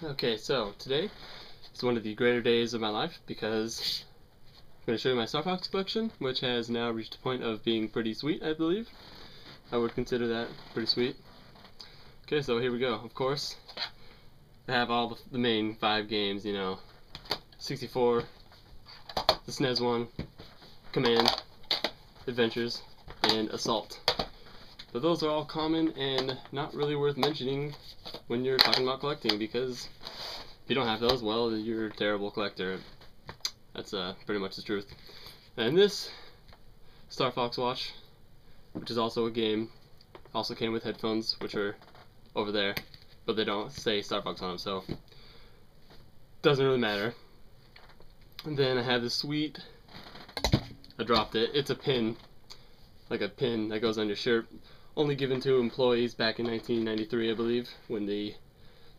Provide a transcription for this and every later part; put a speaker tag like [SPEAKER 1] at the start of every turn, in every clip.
[SPEAKER 1] Okay, so today is one of the greater days of my life because I'm going to show you my Starfox collection, which has now reached a point of being pretty sweet, I believe. I would consider that pretty sweet. Okay, so here we go. Of course, I have all the main 5 games, 64, the SNES one, Command, Adventures, and Assault. But those are all common and not really worth mentioning when you're talking about collecting, because if you don't have those, well, you're a terrible collector. That's pretty much the truth. And this Starfox watch, which is also a game, also came with headphones, which are over there, but they don't say Starfox on them, so doesn't really matter. And then I have this sweet, I dropped it, it's a pin, like a pin that goes on your shirt, only given to employees back in 1993, I believe, when the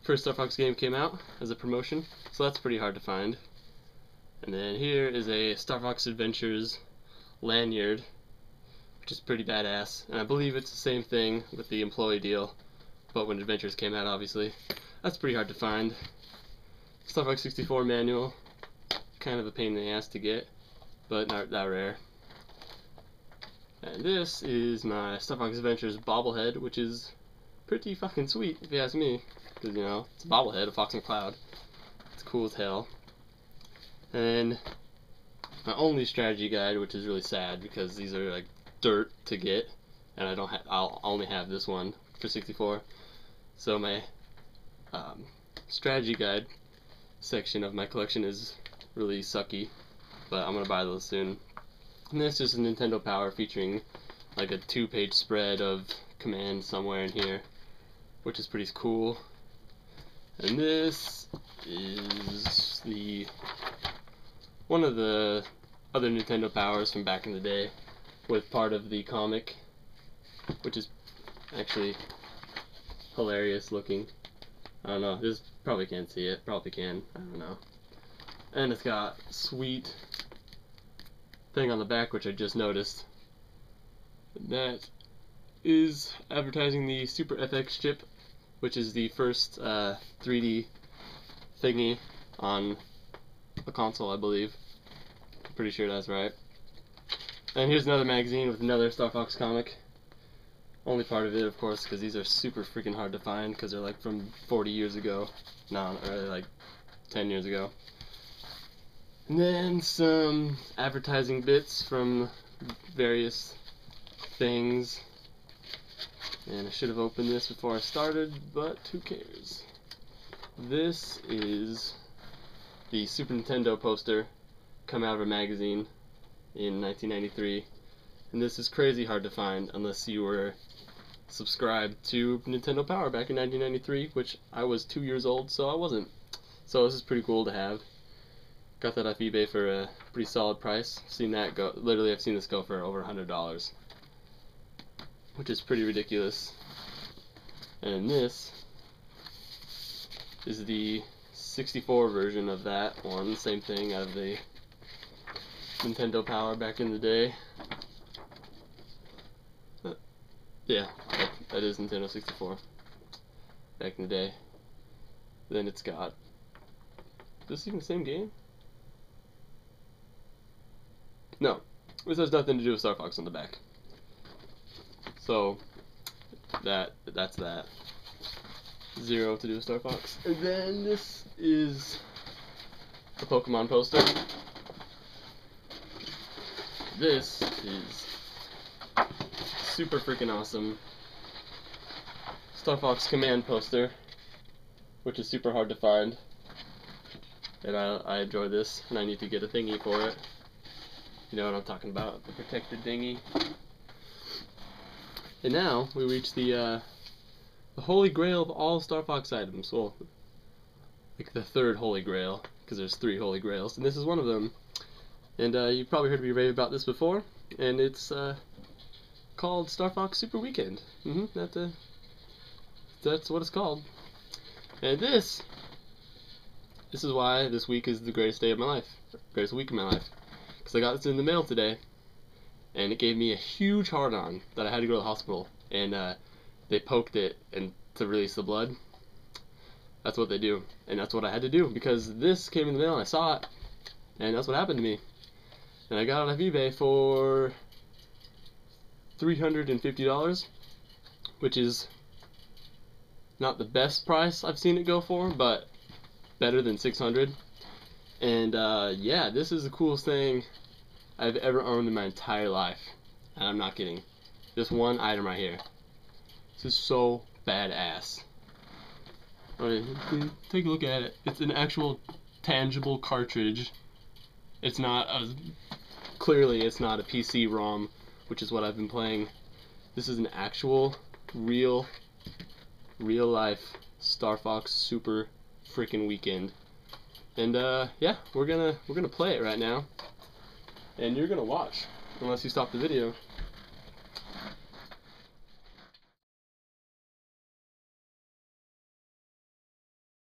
[SPEAKER 1] first Starfox game came out as a promotion, so that's pretty hard to find. And then here is a Starfox Adventures lanyard, which is pretty badass, and I believe it's the same thing with the employee deal, but when Adventures came out, obviously. That's pretty hard to find. Starfox 64 manual, kind of a pain in the ass to get, but not that rare. And this is my Starfox Adventures bobblehead, which is pretty fucking sweet, if you ask me, because, it's a bobblehead, a Fox and Cloud. It's cool as hell. And my only strategy guide, which is really sad because these are like dirt to get, and I'll only have this one for 64. So my strategy guide section of my collection is really sucky, but I'm gonna buy those soon. And this is a Nintendo Power featuring like a 2-page spread of commands somewhere in here, which is pretty cool. And this is one of the other Nintendo Powers from back in the day, with part of the comic, which is actually hilarious looking. I don't know, this probably can't see it, probably can, I don't know. And it's got sweet thing on the back, which I just noticed. That is advertising the Super FX chip, which is the first 3D thingy on a console, I believe. I'm pretty sure that's right. And here's another magazine with another Starfox comic. Only part of it, of course, because these are super freaking hard to find, because they're like from 40 years ago. No, not really, like 10 years ago. And then some advertising bits from various things. And I should have opened this before I started, but who cares? This is the Super Nintendo poster come out of a magazine in 1993. And this is crazy hard to find unless you were subscribed to Nintendo Power back in 1993, which I was 2 years old, so I wasn't. So this is pretty cool to have. Got that off eBay for a pretty solid price. Seen that go, literally I've seen this go for over $100, which is pretty ridiculous. And this is the 64 version of that one, same thing out of the Nintendo Power back in the day. Yeah, that is Nintendo 64 back in the day. Then it's got, is this even the same game? No, this has nothing to do with Starfox on the back. So that's that. Zero to do with Starfox. And then this is a Pokemon poster. This is super freaking awesome Starfox Command poster, which is super hard to find. And I enjoy this, and I need to get a thingy for it. You know what I'm talking about, the protected dinghy. And now we reach the holy grail of all Starfox items. Well, like the third holy grail, because there's 3 holy grails, and this is one of them. And you've probably heard me rave about this before, and it's called Starfox Super Weekend. That's what it's called. And this is why this week is the greatest day of my life, greatest week of my life. Because I got this in the mail today, and it gave me a huge hard-on that I had to go to the hospital, and they poked it and to release the blood. That's what they do, and that's what I had to do because this came in the mail and I saw it, and that's what happened to me. And I got it off eBay for $350, which is not the best price I've seen it go for, but better than $600. And yeah, this is the coolest thing I've ever owned in my entire life, and I'm not kidding. This one item right here. This is so badass. Alright, take a look at it. It's an actual tangible cartridge. It's not a, clearly it's not a PC ROM, which is what I've been playing. This is an actual, real life Starfox Super freaking Weekend. And yeah, we're gonna play it right now. And you're gonna watch, unless you stop the video.